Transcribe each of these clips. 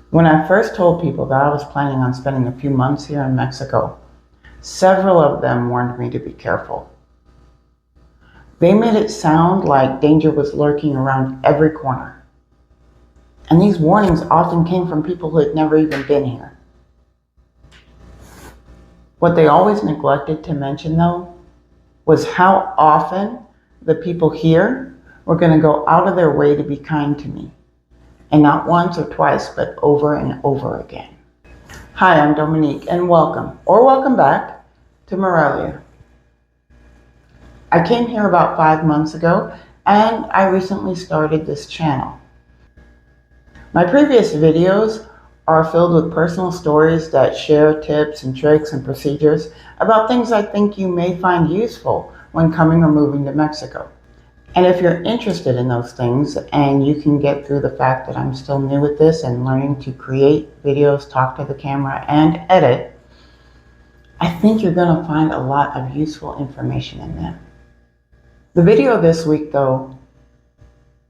When I first told people that I was planning on spending a few months here in Mexico, several of them warned me to be careful. They made it sound like danger was lurking around every corner. And these warnings often came from people who had never even been here. What they always neglected to mention, though, was how often the people here were going to go out of their way to be kind to me. And not once or twice, but over and over again. Hi, I'm Dominique, and welcome back to Morelia. I came here about 5 months ago, and I recently started this channel. My previous videos are filled with personal stories that share tips and tricks and procedures about things I think you may find useful when coming or moving to Mexico. And if you're interested in those things and you can get through the fact that I'm still new at this and learning to create videos, talk to the camera, and edit, I think you're going to find a lot of useful information in them. The video this week, though,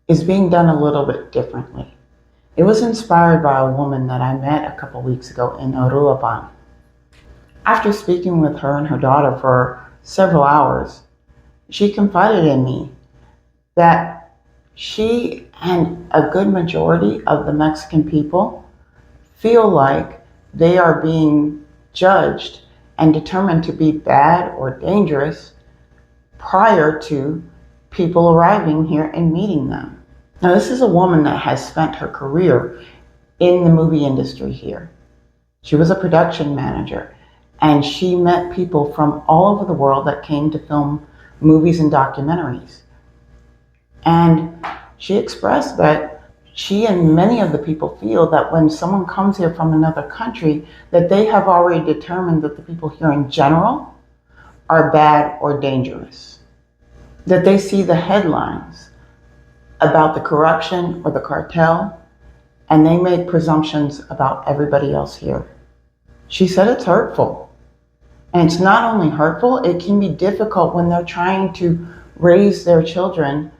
is being done a little bit differently. It was inspired by a woman that I met a couple weeks ago in Uruapan. After speaking with her and her daughter for several hours, she confided in me that she and a good majority of the Mexican people feel like they are being judged and determined to be bad or dangerous prior to people arriving here and meeting them. Now, this is a woman that has spent her career in the movie industry here. She was a production manager, and she met people from all over the world that came to film movies and documentaries. And she expressed that she and many of the people feel that when someone comes here from another country, that they have already determined that the people here in general are bad or dangerous. That they see the headlines about the corruption or the cartel, and they make presumptions about everybody else here. She said it's hurtful. And it's not only hurtful, it can be difficult when they're trying to raise their children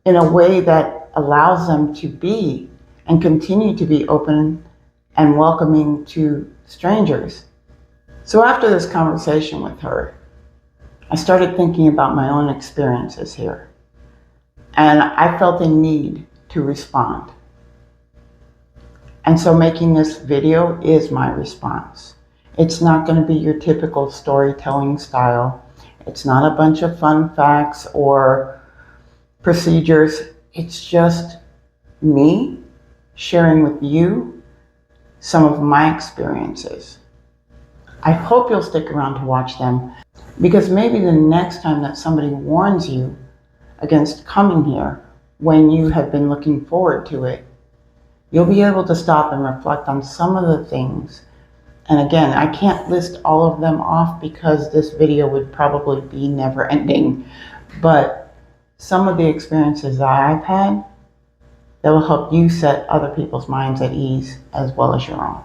in a way that allows them to be and continue to be open and welcoming to strangers. So after this conversation with her, I started thinking about my own experiences here. And I felt a need to respond. And so making this video is my response. It's not going to be your typical storytelling style. It's not a bunch of fun facts or procedures. It's just me sharing with you some of my experiences. I hope you'll stick around to watch them, because maybe the next time that somebody warns you against coming here when you have been looking forward to it, you'll be able to stop and reflect on some of the things. And again, I can't list all of them off because this video would probably be never ending, but some of the experiences that I've had that will help you set other people's minds at ease as well as your own.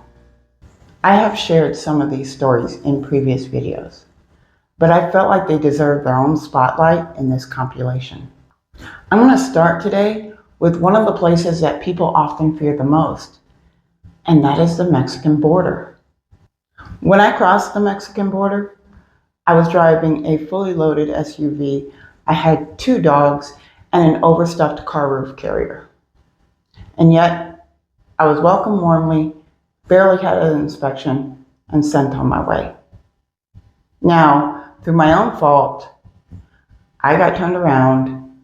I have shared some of these stories in previous videos, but I felt like they deserve their own spotlight in this compilation. I'm going to start today with one of the places that people often fear the most, and that is the Mexican border. When I crossed the Mexican border, I was driving a fully loaded SUV. I had 2 dogs and an overstuffed car roof carrier. And yet, I was welcomed warmly, barely had an inspection, and sent on my way. Now, through my own fault, I got turned around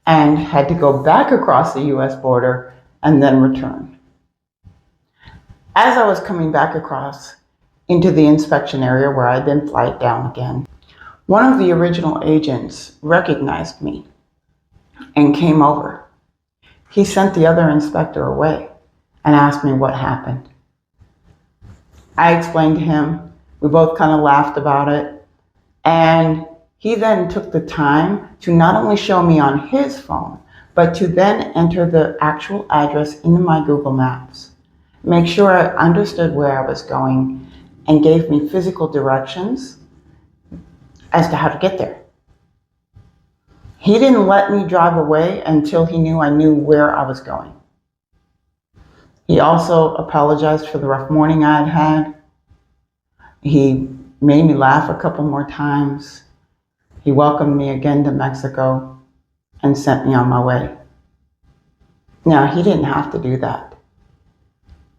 and had to go back across the US border and then return. As I was coming back across into the inspection area where I'd been flagged down again, one of the original agents recognized me and came over. He sent the other inspector away and asked me what happened. I explained to him. We both kind of laughed about it. And he then took the time to not only show me on his phone, but to then enter the actual address into my Google Maps, make sure I understood where I was going, and gave me physical directions as to how to get there. He didn't let me drive away until he knew I knew where I was going. He also apologized for the rough morning I had had. He made me laugh a couple more times. He welcomed me again to Mexico and sent me on my way. Now, he didn't have to do that.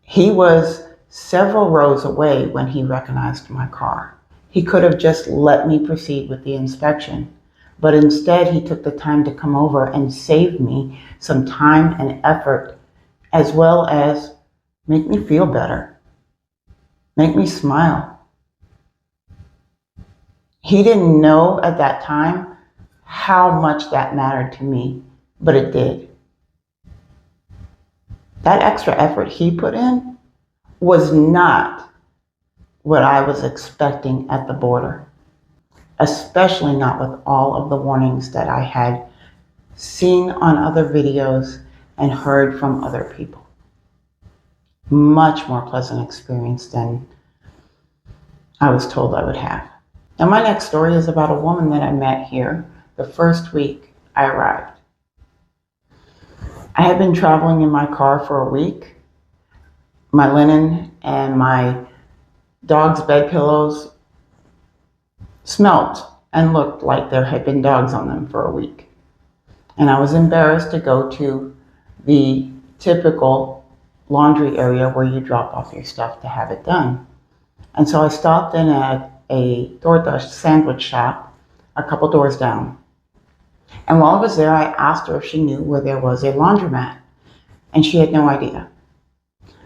He was several rows away when he recognized my car. He could have just let me proceed with the inspection, but instead he took the time to come over and save me some time and effort, as well as make me feel better, make me smile. He didn't know at that time how much that mattered to me, but it did. That extra effort he put in was not what I was expecting at the border, especially not with all of the warnings that I had seen on other videos and heard from other people. Much more pleasant experience than I was told I would have. Now, my next story is about a woman that I met here the first week I arrived. I had been traveling in my car for a week. My linen and my dog's bed pillows smelt and looked like there had been dogs on them for a week. And I was embarrassed to go to the typical laundry area where you drop off your stuff to have it done. And so I stopped in at a torta sandwich shop a couple doors down. And while I was there, I asked her if she knew where there was a laundromat, and she had no idea.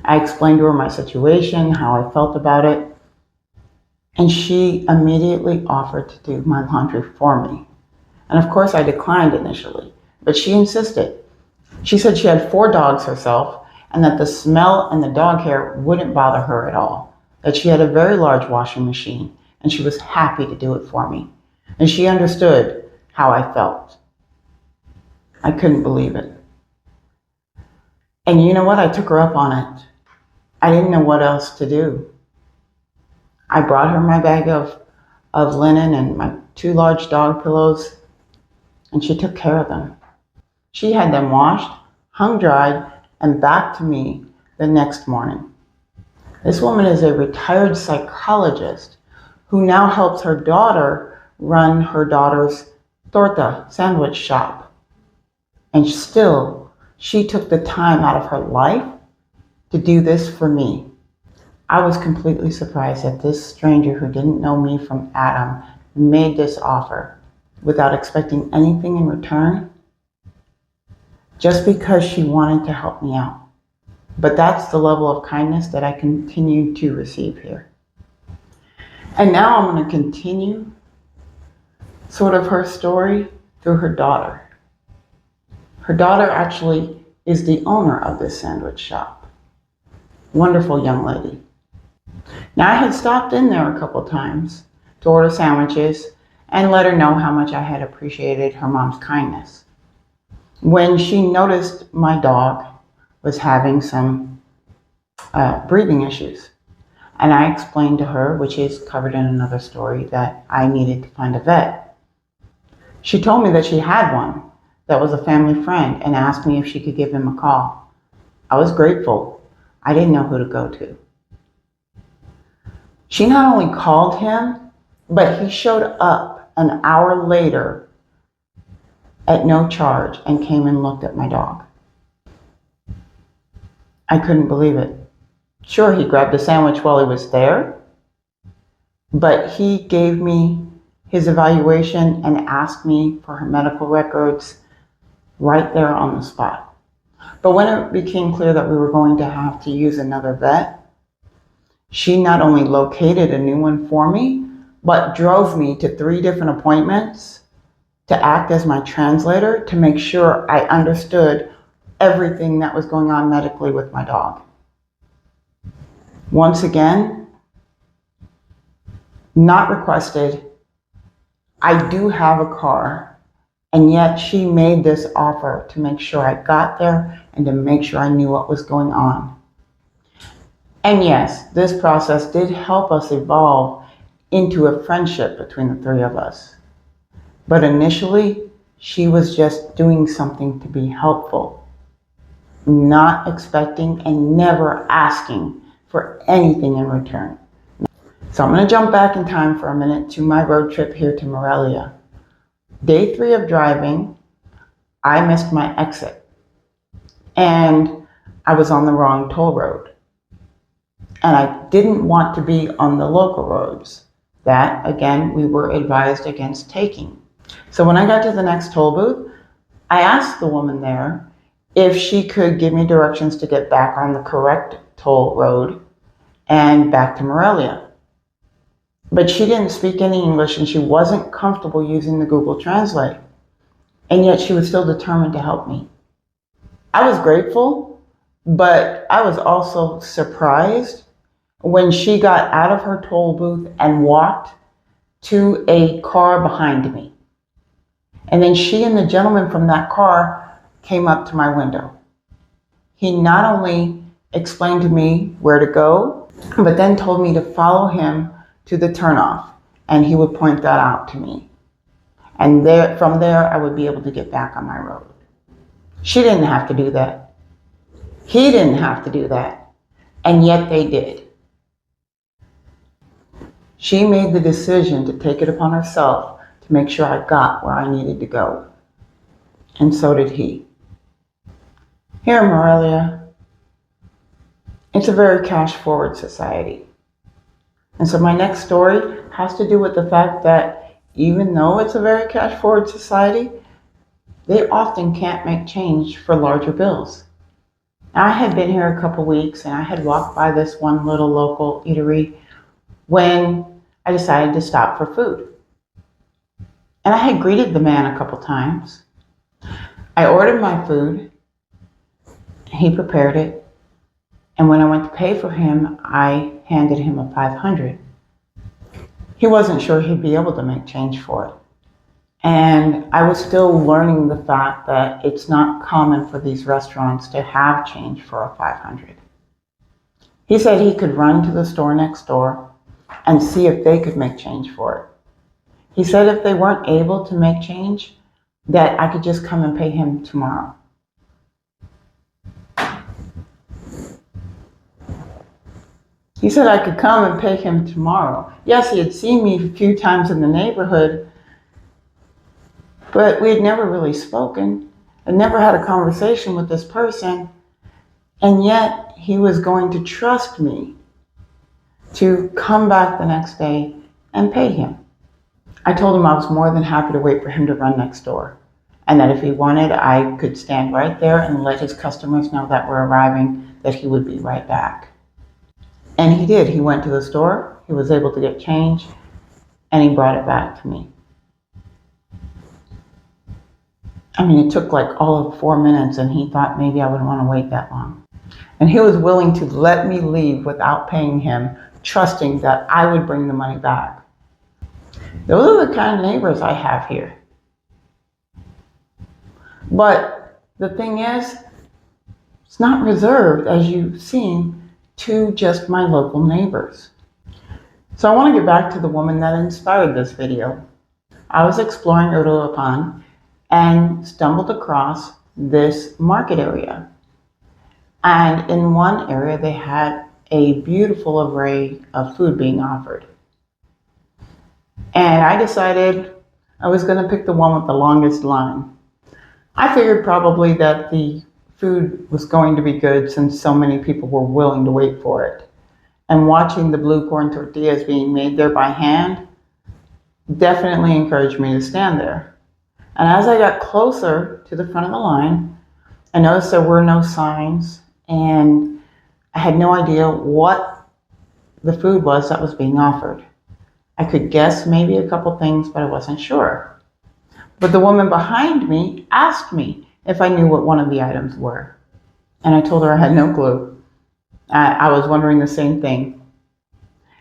I explained to her my situation, how I felt about it, and she immediately offered to do my laundry for me. And of course I declined initially, but she insisted. She said she had 4 dogs herself, and that the smell and the dog hair wouldn't bother her at all, that she had a very large washing machine, and she was happy to do it for me. And she understood how I felt. I couldn't believe it. And you know what? I took her up on it. I didn't know what else to do. I brought her my bag of linen and my 2 large dog pillows, and she took care of them. She had them washed, hung dried, and back to me the next morning. This woman is a retired psychologist who now helps her daughter run her daughter's torta sandwich shop. And still, she took the time out of her life to do this for me. I was completely surprised that this stranger who didn't know me from Adam made this offer without expecting anything in return, just because she wanted to help me out. But that's the level of kindness that I continue to receive here. And now I'm going to continue sort of her story through her daughter. Her daughter actually is the owner of this sandwich shop. Wonderful young lady. Now, I had stopped in there a couple times to order sandwiches and let her know how much I had appreciated her mom's kindness. When she noticed my dog was having some breathing issues, and I explained to her, which is covered in another story, that I needed to find a vet. She told me that she had one that was a family friend and asked me if she could give him a call. I was grateful. I didn't know who to go to. She not only called him, but he showed up an hour later at no charge and came and looked at my dog. I couldn't believe it. Sure, he grabbed a sandwich while he was there, but he gave me his evaluation and asked me for her medical records right there on the spot. But when it became clear that we were going to have to use another vet, she not only located a new one for me, but drove me to 3 different appointments to act as my translator to make sure I understood everything that was going on medically with my dog. Once again, not requested. I do have a car, and yet she made this offer to make sure I got there and to make sure I knew what was going on. And yes, this process did help us evolve into a friendship between the 3 of us. But initially, she was just doing something to be helpful. not expecting and never asking for anything in return. So I'm going to jump back in time for a minute to my road trip here to Morelia. Day 3 of driving, I missed my exit and I was on the wrong toll road. And I didn't want to be on the local roads that, again, we were advised against taking. So when I got to the next toll booth, I asked the woman there if she could give me directions to get back on the correct toll road and back to Morelia. But she didn't speak any English and she wasn't comfortable using the Google Translate. And yet she was still determined to help me. I was grateful, but I was also surprised when she got out of her toll booth and walked to a car behind me. And then she and the gentleman from that car came up to my window. He not only explained to me where to go, but then told me to follow him to the turnoff, and he would point that out to me. And from there, I would be able to get back on my road. She didn't have to do that. He didn't have to do that. And yet they did. She made the decision to take it upon herself to make sure I got where I needed to go. And so did he. Here in Morelia, it's a very cash-forward society. And so my next story has to do with the fact that even though it's a very cash-forward society, they often can't make change for larger bills. Now, I had been here a couple weeks and I had walked by this one little local eatery when I decided to stop for food. And I had greeted the man a couple times. I ordered my food, he prepared it, and when I went to pay for him, I handed him a $500. He wasn't sure he'd be able to make change for it. And I was still learning the fact that it's not common for these restaurants to have change for a $500. He said he could run to the store next door and see if they could make change for it. He said if they weren't able to make change, that I could just come and pay him tomorrow. He said I could come and pay him tomorrow. Yes, he had seen me a few times in the neighborhood, but we had never really spoken. I never had a conversation with this person, and yet he was going to trust me to come back the next day and pay him. I told him I was more than happy to wait for him to run next door, and that if he wanted, I could stand right there and let his customers know that we're arriving, that he would be right back. And he did. He went to the store, he was able to get change, and he brought it back to me. I mean, it took like all of 4 minutes, and he thought maybe I wouldn't want to wait that long. And he was willing to let me leave without paying him, trusting that I would bring the money back. Those are the kind of neighbors I have here. But the thing is, it's not reserved, as you've seen, to just my local neighbors. So I want to get back to the woman that inspired this video. I was exploring Uruapan and stumbled across this market area. And in one area, they had a beautiful array of food being offered. And I decided I was going to pick the one with the longest line. I figured probably that the food was going to be good since so many people were willing to wait for it. And watching the blue corn tortillas being made there by hand definitely encouraged me to stand there. And as I got closer to the front of the line, I noticed there were no signs, and I had no idea what the food was that was being offered. I could guess maybe a couple things, but I wasn't sure. But the woman behind me asked me if I knew what one of the items were. And I told her I had no clue. I was wondering the same thing.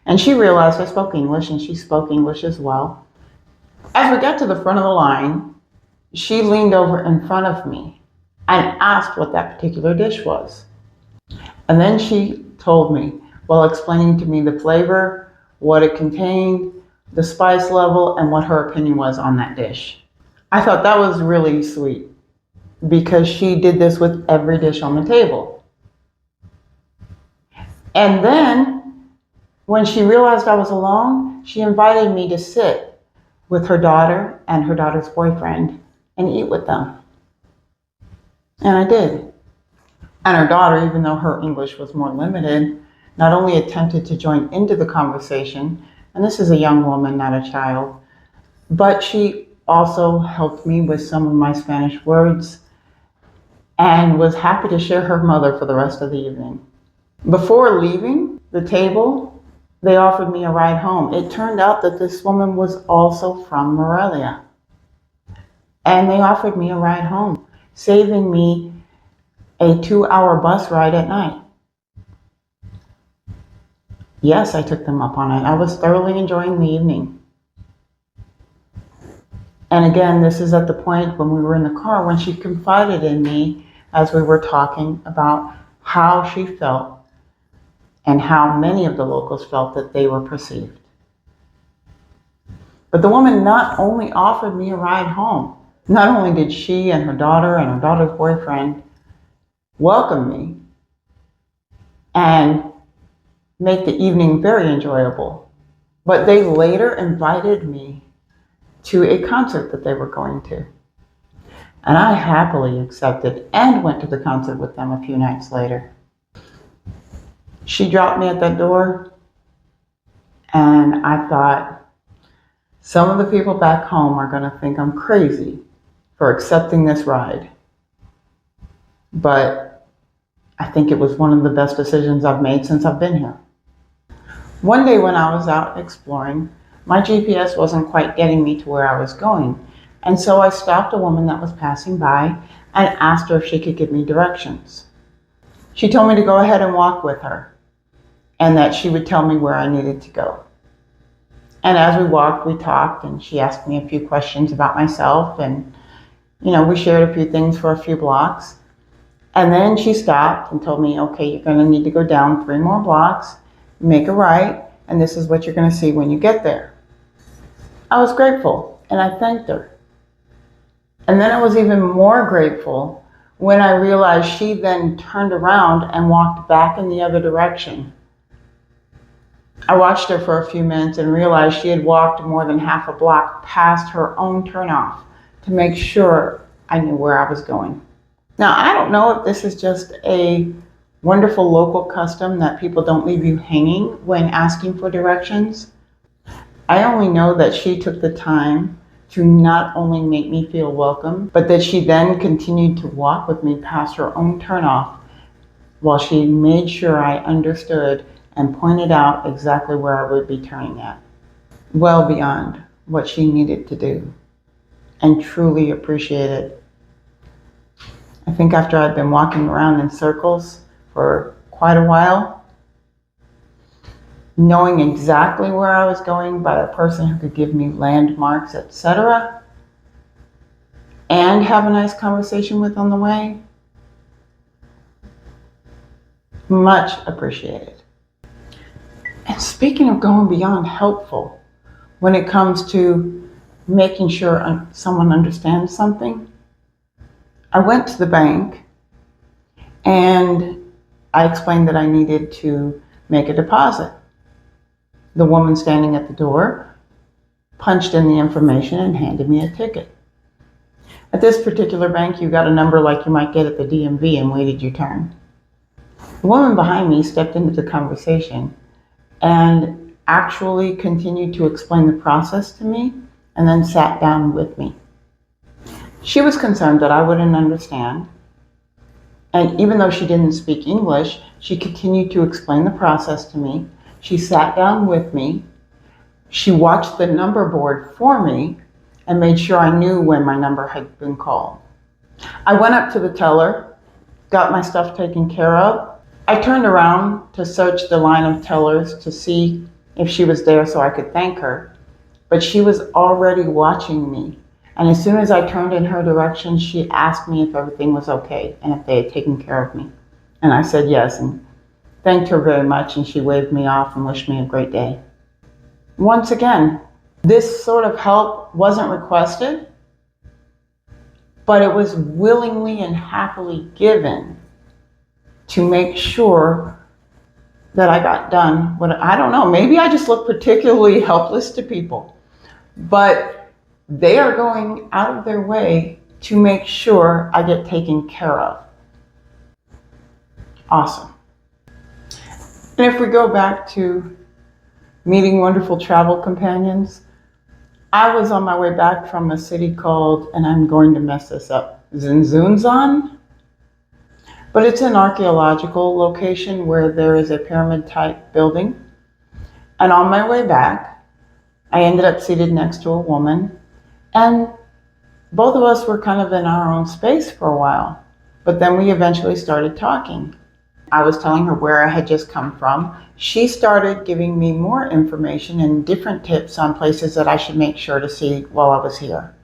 And she realized I spoke English, and she spoke English as well. As we got to the front of the line, she leaned over in front of me and asked what that particular dish was. And then she told me, while explaining to me the flavor, what it contained, the spice level, and what her opinion was on that dish. I thought that was really sweet. because she did this with every dish on the table. And then when she realized I was alone, she invited me to sit with her daughter and her daughter's boyfriend and eat with them. And I did. And her daughter, even though her English was more limited, not only attempted to join into the conversation, and this is a young woman, not a child, but she also helped me with some of my Spanish words and was happy to share her mother for the rest of the evening. Before leaving the table, they offered me a ride home. It turned out that this woman was also from Morelia. And they offered me a ride home, saving me a 2-hour bus ride at night. Yes, I took them up on it. I was thoroughly enjoying the evening. And again, this is at the point when we were in the car when she confided in me as we were talking about how she felt and how many of the locals felt that they were perceived. But the woman not only offered me a ride home, not only did she and her daughter and her daughter's boyfriend welcome me and make the evening very enjoyable, but they later invited me to a concert that they were going to. And I happily accepted and went to the concert with them a few nights later. She dropped me at that door, and I thought, some of the people back home are going to think I'm crazy for accepting this ride. But I think it was one of the best decisions I've made since I've been here. One day when I was out exploring, my GPS wasn't quite getting me to where I was going. And so I stopped a woman that was passing by and asked her if she could give me directions. She told me to go ahead and walk with her and that she would tell me where I needed to go. And as we walked, we talked, and she asked me a few questions about myself, and we shared a few things for a few blocks. And then she stopped and told me, okay, you're going to need to go down 3 more blocks, make a right, and this is what you're going to see when you get there. I was grateful, and I thanked her. And then I was even more grateful when I realized she then turned around and walked back in the other direction. I watched her for a few minutes and realized she had walked more than half a block past her own turnoff to make sure I knew where I was going. Now, I don't know if this is just a wonderful local custom that people don't leave you hanging when asking for directions. I only know that she took the time to not only make me feel welcome, but that she then continued to walk with me past her own turnoff while she made sure I understood and pointed out exactly where I would be turning at, well beyond what she needed to do, and truly appreciated. I think after I'd been walking around in circles for quite a while, knowing exactly where I was going by a person who could give me landmarks, etc., and have a nice conversation with on the way, much appreciated. And speaking of going beyond helpful, when it comes to making sure someone understands something, I went to the bank and I explained that I needed to make a deposit. The woman standing at the door punched in the information and handed me a ticket. At this particular bank, you got a number like you might get at the DMV and waited your turn. The woman behind me stepped into the conversation and actually continued to explain the process to me and then sat down with me. She was concerned that I wouldn't understand, and even though she didn't speak English, she continued to explain the process to me. She sat down with me. She watched the number board for me and made sure I knew when my number had been called. I went up to the teller, got my stuff taken care of. I turned around to search the line of tellers to see if she was there so I could thank her, but she was already watching me. And as soon as I turned in her direction, she asked me if everything was okay and if they had taken care of me. And I said yes, and thanked her very much, and she waved me off and wished me a great day. Once again, this sort of help wasn't requested, but it was willingly and happily given to make sure that I got done. I don't know, maybe I just look particularly helpless to people, but they are going out of their way to make sure I get taken care of. Awesome. And if we go back to meeting wonderful travel companions, I was on my way back from a city called, and I'm going to mess this up, Zinzunzan. But it's an archaeological location where there is a pyramid type building. And on my way back, I ended up seated next to a woman, and both of us were kind of in our own space for a while. But then we eventually started talking. I was telling her where I had just come from. She started giving me more information and different tips on places that I should make sure to see while I was here.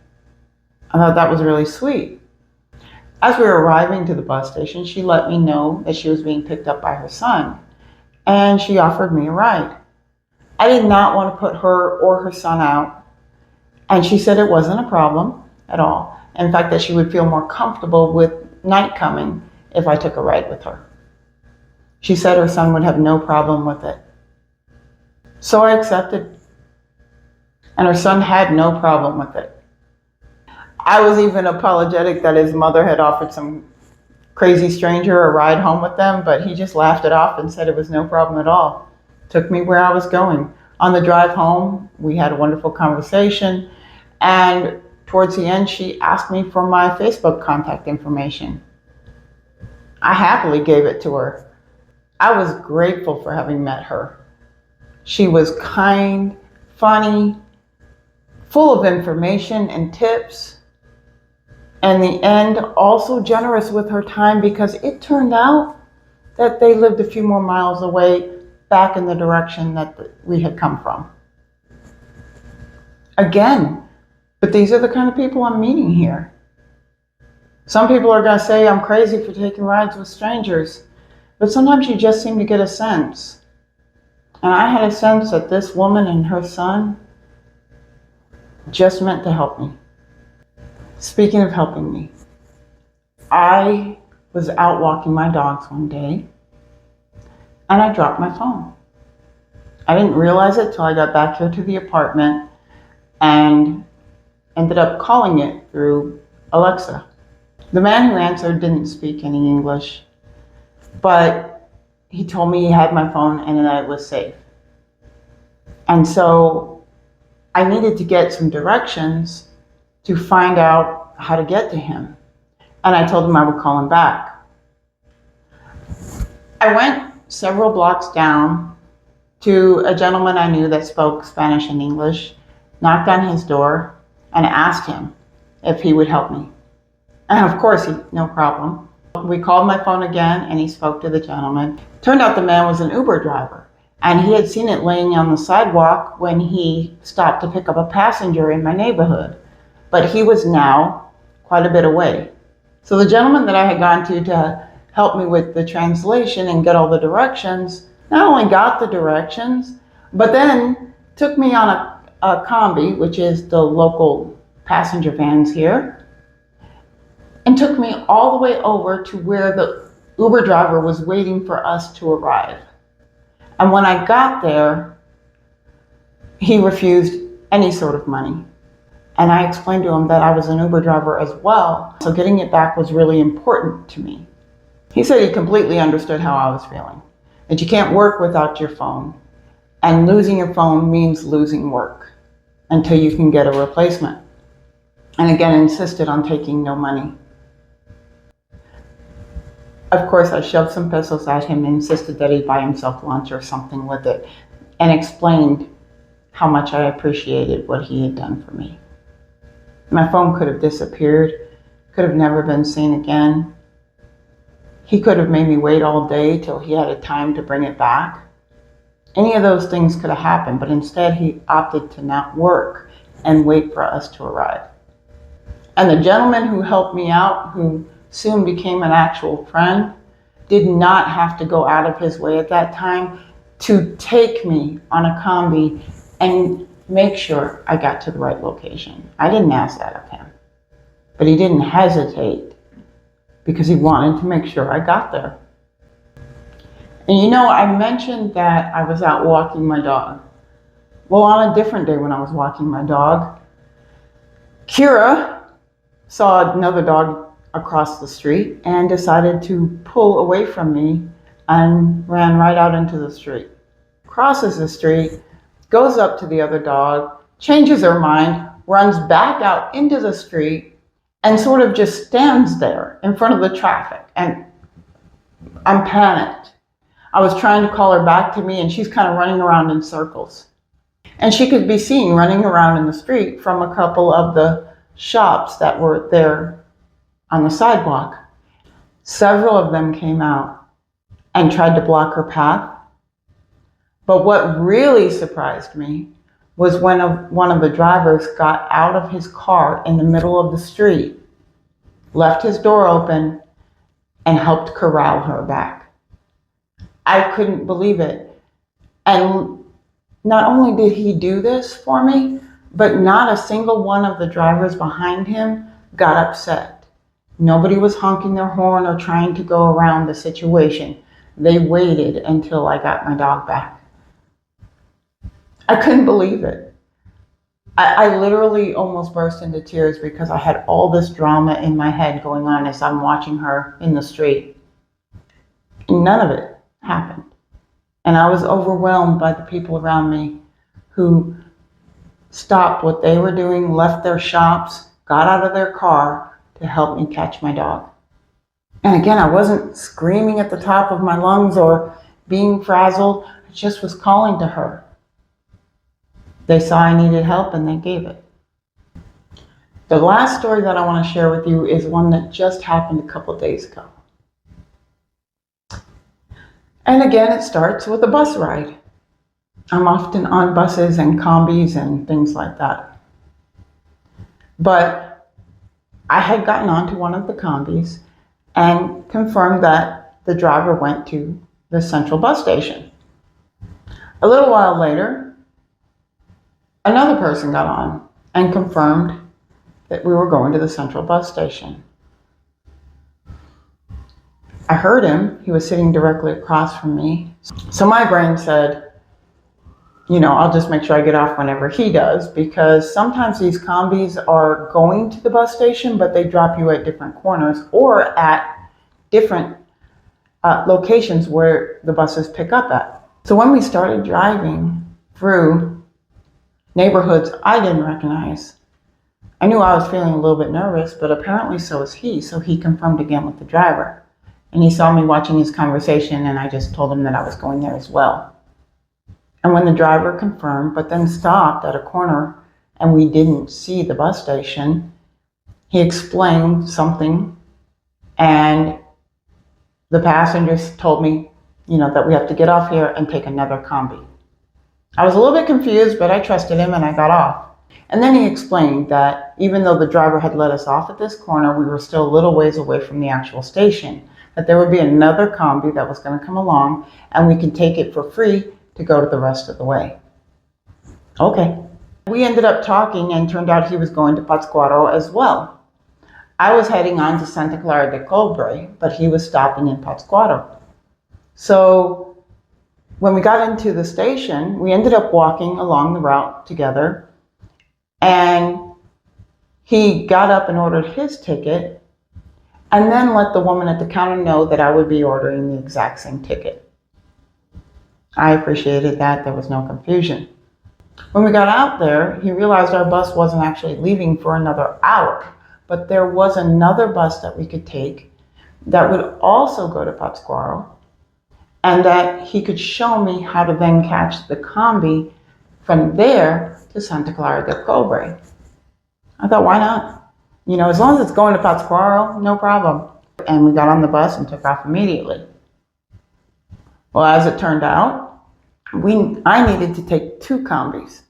I thought that was really sweet. As we were arriving to the bus station, she let me know that she was being picked up by her son, and she offered me a ride. I did not want to put her or her son out, and she said it wasn't a problem at all. In fact, that she would feel more comfortable with night coming if I took a ride with her. She said her son would have no problem with it. So I accepted, and her son had no problem with it. I was even apologetic that his mother had offered some crazy stranger a ride home with them, but he just laughed it off and said it was no problem at all. Took me where I was going. On the drive home, we had a wonderful conversation, and towards the end, she asked me for my Facebook contact information. I happily gave it to her. I was grateful for having met her. She was kind, funny, full of information and tips. In the end, also generous with her time, because it turned out that they lived a few more miles away back in the direction that we had come from. Again, but these are the kind of people I'm meeting here. Some people are going to say I'm crazy for taking rides with strangers, but sometimes you just seem to get a sense. And I had a sense that this woman and her son just meant to help me. Speaking of helping me, I was out walking my dogs one day, and I dropped my phone. I didn't realize it till I got back here to the apartment and ended up calling it through Alexa. The man who answered didn't speak any English, but he told me he had my phone and that it was safe. And so I needed to get some directions to find out how to get to him. And I told him I would call him back. I went several blocks down to a gentleman I knew that spoke Spanish and English, knocked on his door, and asked him if he would help me. And of course, no problem. We called my phone again, and he spoke to the gentleman. Turned out the man was an Uber driver, and he had seen it laying on the sidewalk when he stopped to pick up a passenger in my neighborhood. But he was now quite a bit away. So the gentleman that I had gone to help me with the translation and get all the directions, not only got the directions, but then took me on a combi, which is the local passenger vans here, and took me all the way over to where the Uber driver was waiting for us to arrive. And when I got there, he refused any sort of money. And I explained to him that I was an Uber driver as well, so getting it back was really important to me. He said he completely understood how I was feeling, that you can't work without your phone, and losing your phone means losing work until you can get a replacement. And again, insisted on taking no money. Of course, I shoved some pesos at him and insisted that he buy himself lunch or something with it, and explained how much I appreciated what he had done for me. My phone could have disappeared, could have never been seen again. He could have made me wait all day till he had a time to bring it back. Any of those things could have happened, but instead he opted to not work and wait for us to arrive. And the gentleman who helped me out, who soon became an actual friend, did not have to go out of his way at that time to take me on a combi and make sure I got to the right location. I didn't ask that of him. but he didn't hesitate because he wanted to make sure I got there. And you know, I mentioned that I was out walking my dog. Well, on a different day when I was walking my dog, Kira saw another dog across the street and decided to pull away from me and ran right out into the street. Crosses the street, goes up to the other dog, changes her mind, runs back out into the street, and sort of just stands there in front of the traffic. And I'm panicked. I was trying to call her back to me, and she's kind of running around in circles. And she could be seen running around in the street from a couple of the shops that were there on the sidewalk. Several of them came out and tried to block her path. But what really surprised me was when one of the drivers got out of his car in the middle of the street, left his door open, and helped corral her back. I couldn't believe it. And not only did he do this for me, but not a single one of the drivers behind him got upset. Nobody was honking their horn or trying to go around the situation. They waited until I got my dog back. I couldn't believe it. I literally almost burst into tears because I had all this drama in my head going on as I'm watching her in the street. None of it happened. And I was overwhelmed by the people around me who stopped what they were doing, left their shops, got out of their car to help me catch my dog. And again, I wasn't screaming at the top of my lungs or being frazzled. I just was calling to her. They saw I needed help and they gave it. The last story that I want to share with you is one that just happened a couple days ago. And again, it starts with a bus ride. I'm often on buses and combis and things like that. But I had gotten onto one of the combis and confirmed that the driver went to the central bus station. A little while later, another person got on and confirmed that we were going to the central bus station. I heard him. He was sitting directly across from me. So my brain said, I'll just make sure I get off whenever he does, because sometimes these combis are going to the bus station, but they drop you at different corners or at different locations where the buses pick up at. So when we started driving through neighborhoods I didn't recognize, I knew I was feeling a little bit nervous, but apparently so was he. So he confirmed again with the driver. And he saw me watching his conversation, and I just told him that I was going there as well. And when the driver confirmed, but then stopped at a corner and we didn't see the bus station, he explained something, and the passengers told me, that we have to get off here and take another combi. I was a little bit confused, but I trusted him and I got off. And then he explained that even though the driver had let us off at this corner, we were still a little ways away from the actual station, that there would be another combi that was going to come along and we could take it for free to go to the rest of the way. Okay. We ended up talking and turned out he was going to Pátzcuaro as well. I was heading on to Santa Clara de Cobre, but he was stopping in Pátzcuaro. So when we got into the station, we ended up walking along the route together, and he got up and ordered his ticket and then let the woman at the counter know that I would be ordering the exact same ticket. I appreciated that. There was no confusion. When we got out there, he realized our bus wasn't actually leaving for another hour, but there was another bus that we could take that would also go to Pátzcuaro, and that he could show me how to then catch the combi from there to Santa Clara de Cobre. I thought, why not? As long as it's going to Pátzcuaro, no problem. And we got on the bus and took off immediately. Well, as it turned out, I needed to take two combis.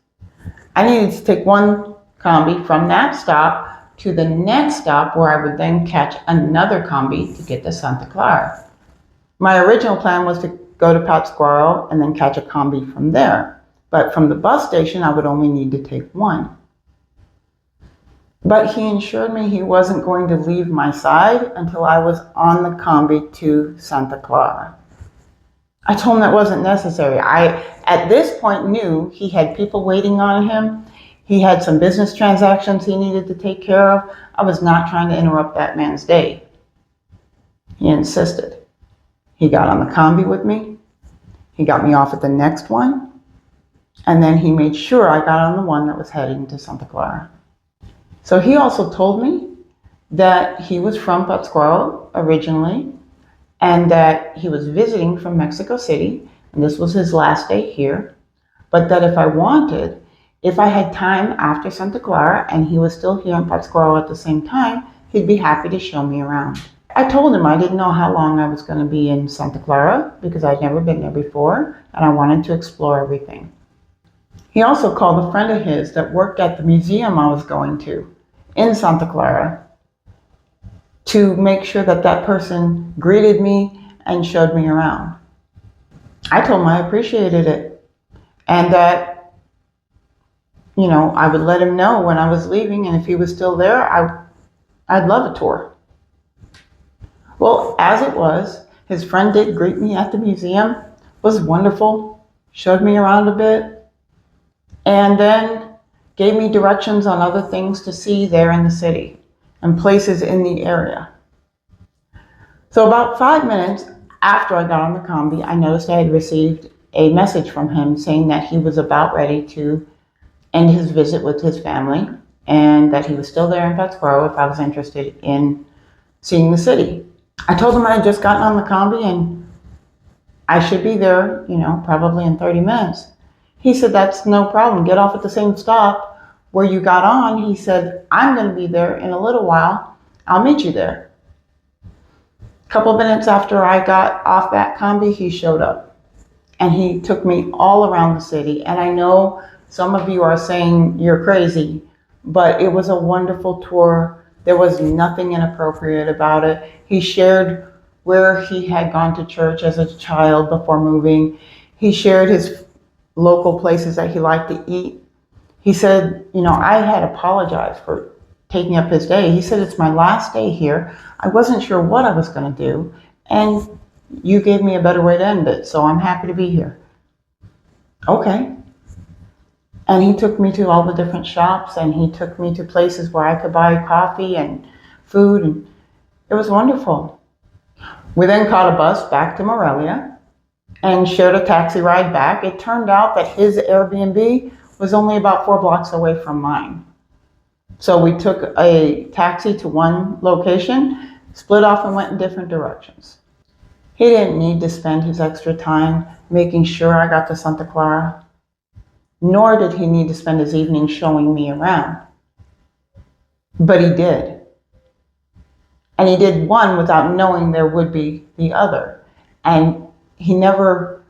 I needed to take one combi from that stop to the next stop, where I would then catch another combi to get to Santa Clara. My original plan was to go to Pátzcuaro and then catch a combi from there. But from the bus station, I would only need to take one. But he assured me he wasn't going to leave my side until I was on the combi to Santa Clara. I told him that wasn't necessary. I, at this point, knew he had people waiting on him. He had some business transactions he needed to take care of. I was not trying to interrupt that man's day. He insisted. He got on the combi with me. He got me off at the next one. And then he made sure I got on the one that was heading to Santa Clara. So he also told me that he was from Pátzcuaro originally, and that he was visiting from Mexico City, and this was his last day here, but that if I had time after Santa Clara and he was still here in Pátzcuaro at the same time, he'd be happy to show me around. I told him I didn't know how long I was going to be in Santa Clara because I'd never been there before, and I wanted to explore everything. He also called a friend of his that worked at the museum I was going to in Santa Clara to make sure that that person greeted me and showed me around. I told him I appreciated it and that, I would let him know when I was leaving, and if he was still there, I'd love a tour. Well, as it was, his friend did greet me at the museum, was wonderful, showed me around a bit, and then gave me directions on other things to see there in the city and places in the area. So about 5 minutes after I got on the combi, I noticed I had received a message from him saying that he was about ready to end his visit with his family and that he was still there in Pátzcuaro if I was interested in seeing the city. I told him I had just gotten on the combi and I should be there, probably in 30 minutes. He said, that's no problem. Get off at the same stop where you got on. He said, I'm going to be there in a little while. I'll meet you there. A couple minutes after I got off that combi, he showed up. And he took me all around the city. And I know some of you are saying you're crazy, but it was a wonderful tour. There was nothing inappropriate about it. He shared where he had gone to church as a child before moving. He shared his local places that he liked to eat. He said, I had apologized for taking up his day. He said, it's my last day here. I wasn't sure what I was going to do, and you gave me a better way to end it, so I'm happy to be here. Okay. And he took me to all the different shops, and he took me to places where I could buy coffee and food, and it was wonderful. We then caught a bus back to Morelia and shared a taxi ride back. It turned out that his Airbnb was only about 4 blocks away from mine. So we took a taxi to one location, split off and went in different directions. He didn't need to spend his extra time making sure I got to Santa Clara, nor did he need to spend his evening showing me around. But he did. And he did one without knowing there would be the other. And he never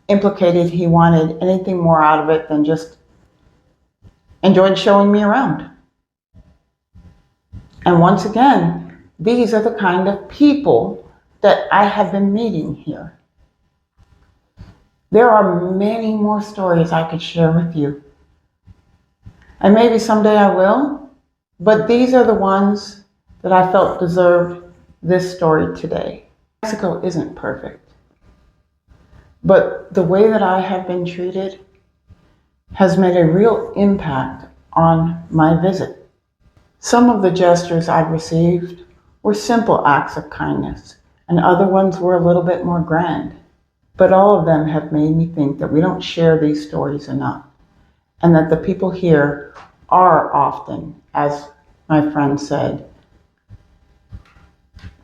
implicated he wanted anything more out of it than just enjoyed showing me around. And once again, these are the kind of people that I have been meeting here. There are many more stories I could share with you. And maybe someday I will, but these are the ones that I felt deserved this story today. Mexico isn't perfect. But the way that I have been treated has made a real impact on my visit. Some of the gestures I've received were simple acts of kindness, and other ones were a little bit more grand. But all of them have made me think that we don't share these stories enough, and that the people here are often, as my friend said,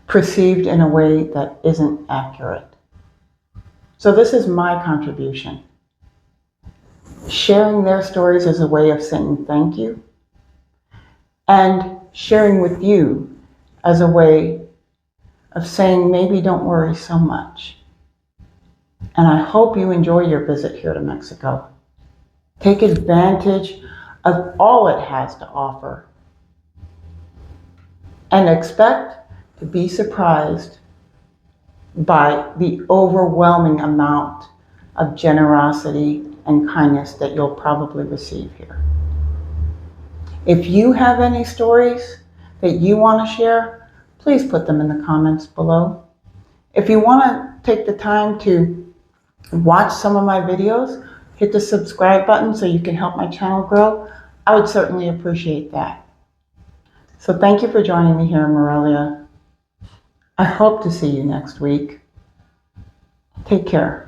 perceived in a way that isn't accurate. So this is my contribution. Sharing their stories is a way of saying thank you, and sharing with you as a way of saying maybe don't worry so much. And I hope you enjoy your visit here to Mexico. Take advantage of all it has to offer, and expect to be surprised by the overwhelming amount of generosity and kindness that you'll probably receive here. If you have any stories that you want to share, please put them in the comments below. If you want to take the time to watch some of my videos, hit the subscribe button so you can help my channel grow. I would certainly appreciate that. So thank you for joining me here in Morelia. I hope to see you next week. Take care.